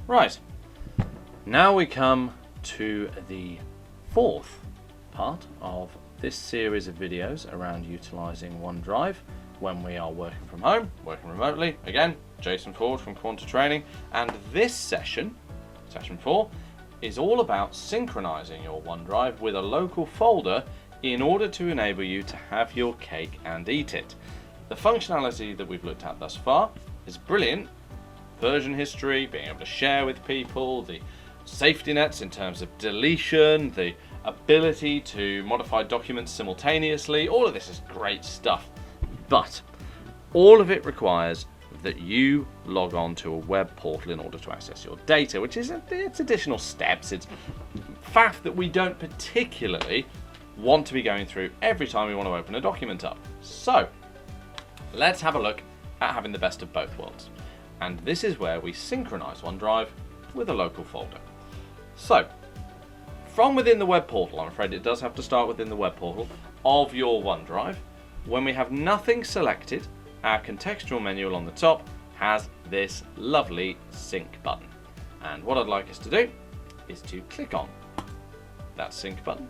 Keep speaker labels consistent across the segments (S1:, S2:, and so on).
S1: Right, now we come to the fourth part of this series of videos around utilising OneDrive when we are working from home, working remotely. Again, Jason Ford from Quanta Training, and this session, session 4, is all about synchronising your OneDrive with a local folder in order to enable you to have your cake and eat it. The functionality that we've looked at thus far is brilliant. Version history, being able to share with people, the safety nets in terms of deletion, the ability to modify documents simultaneously, all of this is great stuff. But all of it requires that you log on to a web portal in order to access your data, which is it's additional steps. It's faff that we don't particularly want to be going through every time we want to open a document up. So let's have a look at having the best of both worlds. And this is where we synchronize OneDrive with a local folder. So, from within the web portal, I'm afraid it does have to start within the web portal of your OneDrive. When we have nothing selected, our contextual menu along the top has this lovely sync button. And what I'd like us to do is to click on that sync button.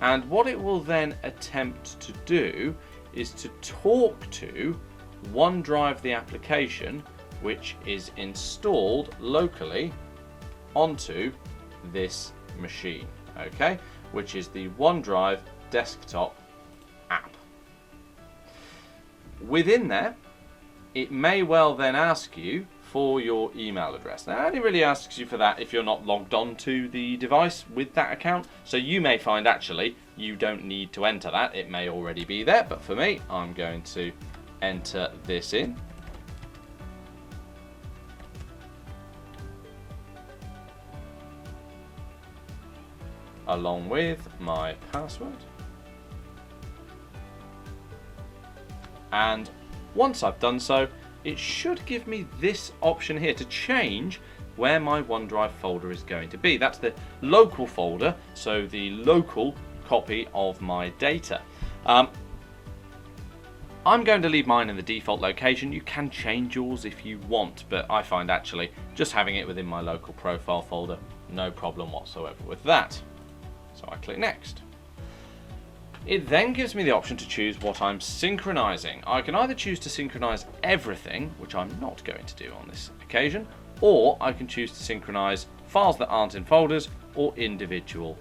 S1: And what it will then attempt to do is to talk to OneDrive, the application, which is installed locally onto this machine, okay, which is the OneDrive desktop app. Within there, it may well then ask you for your email address. Now, it only really asks you for that if you're not logged on to the device with that account, so you may find actually you don't need to enter that. It may already be there, but for me, I'm going to enter this in. Along with my password. And once I've done so, it should give me this option here to change where my OneDrive folder is going to be. That's the local folder, so the local copy of my data. I'm going to leave mine in the default location. You can change yours if you want, but I find actually just having it within my local profile folder, no problem whatsoever with that. So I click next. It then gives me the option to choose what I'm synchronizing. I can either choose to synchronize everything, which I'm not going to do on this occasion, or I can choose to synchronize files that aren't in folders or individual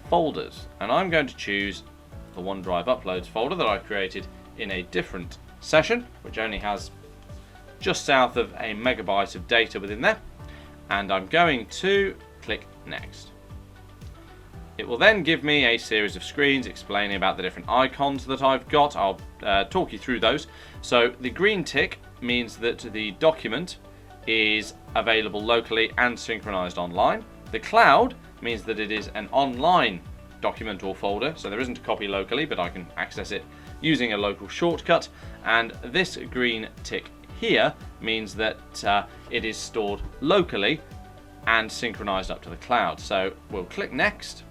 S1: folders. And I'm going to choose the OneDrive Uploads folder that I created in a different session, which only has just south of a megabyte of data within there. And I'm going to click next. It will then give me a series of screens explaining about the different icons that I've got. I'll talk you through those. So the green tick means that the document is available locally and synchronized online. The cloud means that it is an online document or folder, so there isn't a copy locally, but I can access it using a local shortcut. And this green tick here means that it is stored locally and synchronized up to the cloud. So we'll click next.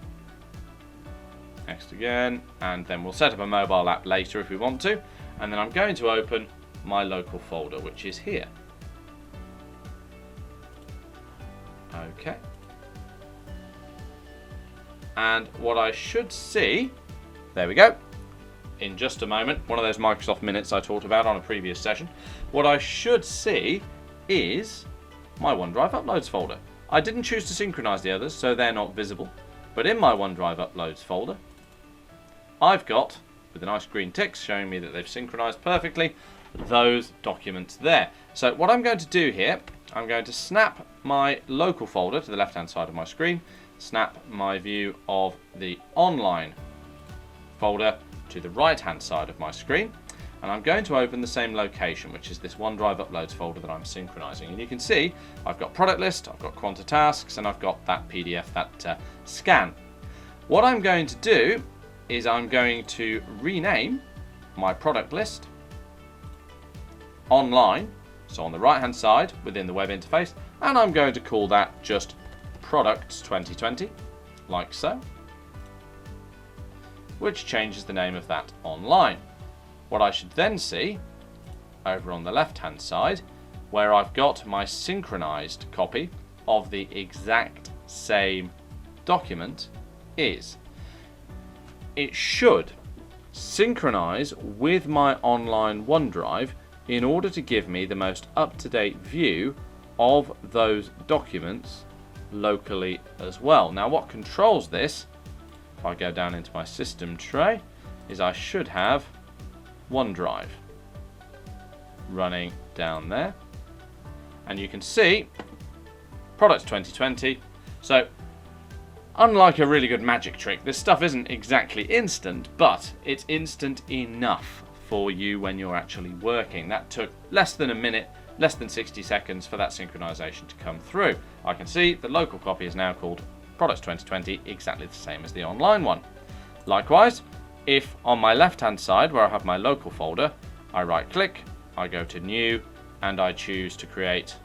S1: Next again, and then we'll set up a mobile app later if we want to, and then I'm going to open my local folder, which is here. Okay. And what I should see, there we go, in just a moment, one of those Microsoft minutes I talked about on a previous session, what I should see is my OneDrive Uploads folder. I didn't choose to synchronize the others, so they're not visible, but in my OneDrive Uploads folder, I've got, with a nice green tick showing me that they've synchronized perfectly, those documents there. So what I'm going to do here, I'm going to snap my local folder to the left-hand side of my screen, snap my view of the online folder to the right-hand side of my screen, and I'm going to open the same location, which is this OneDrive Uploads folder that I'm synchronizing. And you can see I've got product list, I've got Quanta tasks, and I've got that PDF, that scan. What I'm going to do is I'm going to rename my product list online, so on the right hand side within the web interface, and I'm going to call that just Products 2020, like so, which changes the name of that online. What I should then see over on the left hand side where I've got my synchronized copy of the exact same document is it should synchronize with my online OneDrive in order to give me the most up-to-date view of those documents locally as well. Now what controls this, if I go down into my system tray, is I should have OneDrive running down there, and you can see products 2020. So unlike a really good magic trick, this stuff isn't exactly instant, but it's instant enough for you when you're actually working. That took less than a minute, less than 60 seconds for that synchronization to come through. I can see the local copy is now called Products 2020, exactly the same as the online one. Likewise, if on my left hand side where I have my local folder, I right click, I go to new, and I choose to create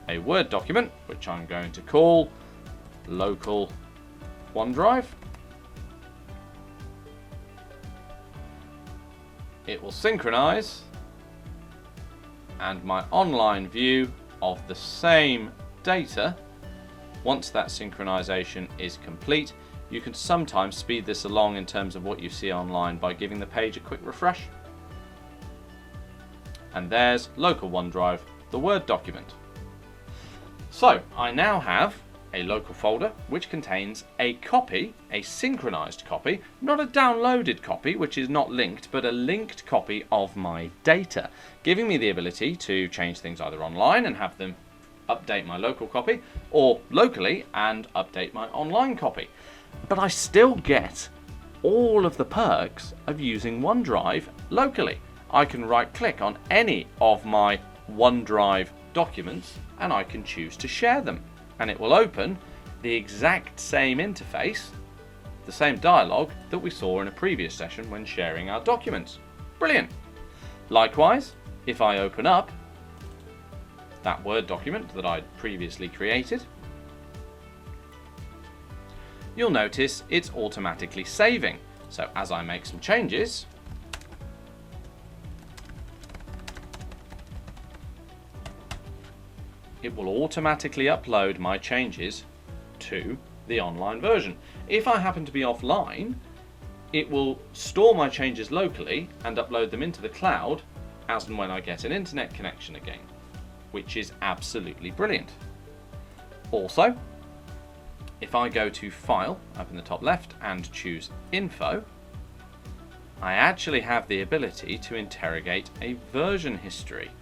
S1: a Word document, which I'm going to call local OneDrive. It will synchronize, and my online view of the same data, once that synchronization is complete, you can sometimes speed this along in terms of what you see online by giving the page a quick refresh. And there's local OneDrive, the Word document. So I now have a local folder which contains a copy, a synchronized copy, not a downloaded copy which is not linked, but a linked copy of my data, giving me the ability to change things either online and have them update my local copy, or locally and update my online copy. But I still get all of the perks of using OneDrive locally. I can right click on any of my OneDrive documents and I can choose to share them, and it will open the exact same interface, the same dialogue that we saw in a previous session when sharing our documents. Brilliant. Likewise, if I open up that Word document that I'd previously created, you'll notice it's automatically saving. So as I make some changes, it will automatically upload my changes to the online version. If I happen to be offline, it will store my changes locally and upload them into the cloud as and when I get an internet connection again, which is absolutely brilliant. Also, if I go to File up in the top left and choose Info, I actually have the ability to interrogate a version history,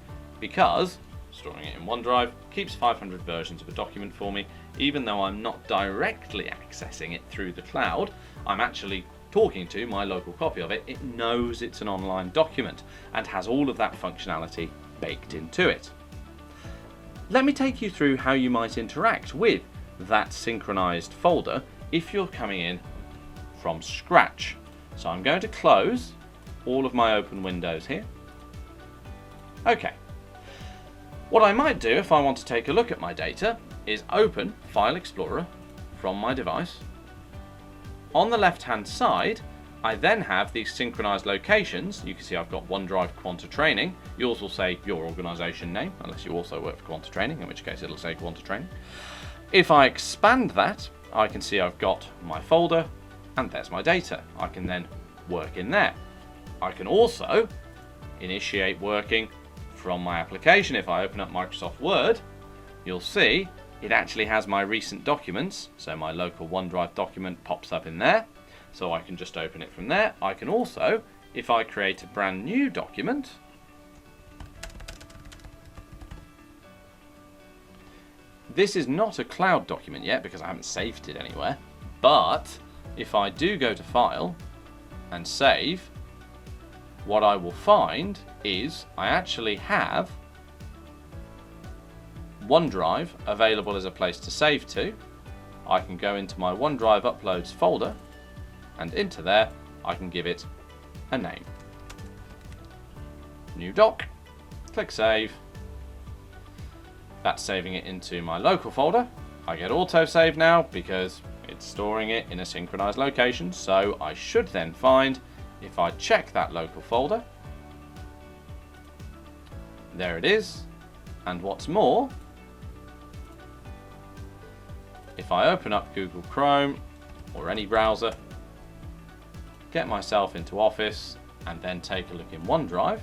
S1: because storing it in OneDrive keeps 500 versions of a document for me. Even though I'm not directly accessing it through the cloud, I'm actually talking to my local copy of it. It knows it's an online document and has all of that functionality baked into it. Let me take you through how you might interact with that synchronized folder if you're coming in from scratch. So I'm going to close all of my open windows here. Okay. What I might do if I want to take a look at my data is open File Explorer from my device. On the left hand side, I then have these synchronized locations. You can see I've got OneDrive Quanta Training. Yours will say your organization name, unless you also work for Quanta Training, in which case it'll say Quanta Training. If I expand that, I can see I've got my folder, and there's my data. I can then work in there. I can also initiate working from my application. If I open up Microsoft Word, you'll see it actually has my recent documents. So my local OneDrive document pops up in there. So I can just open it from there. I can also, if I create a brand new document, this is not a cloud document yet because I haven't saved it anywhere. But if I do go to File and Save, what I will find is I actually have OneDrive available as a place to save to. I can go into my OneDrive Uploads folder, and into there I can give it a name. New doc, click Save. That's saving it into my local folder. I get autosave now because it's storing it in a synchronized location, so I should then find, if I check that local folder, there it is. And what's more, if I open up Google Chrome or any browser, get myself into Office, and then take a look in OneDrive,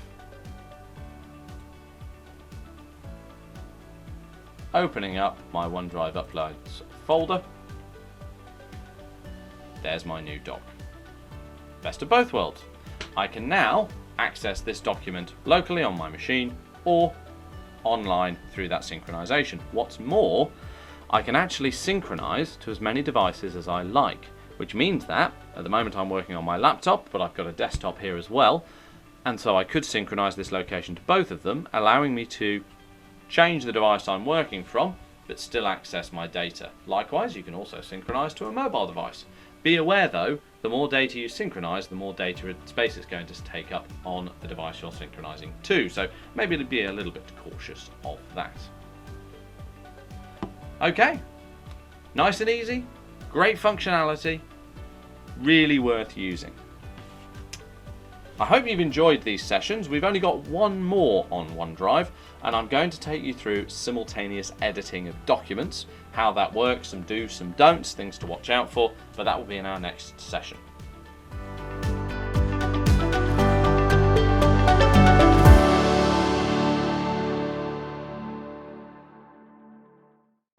S1: opening up my OneDrive Uploads folder, there's my new doc. Best of both worlds. I can now access this document locally on my machine or online through that synchronization. What's more, I can actually synchronize to as many devices as I like, which means that at the moment I'm working on my laptop, but I've got a desktop here as well, and so I could synchronize this location to both of them, allowing me to change the device I'm working from but still access my data. Likewise, you can also synchronize to a mobile device. Be aware though, the more data you synchronize, the more data space it's going to take up on the device you're synchronizing to, so maybe be a little bit cautious of that. Okay, nice and easy, great functionality, really worth using. I hope you've enjoyed these sessions. We've only got one more on OneDrive, and I'm going to take you through simultaneous editing of documents, how that works, some do's, some don'ts, things to watch out for, but that will be in our next session.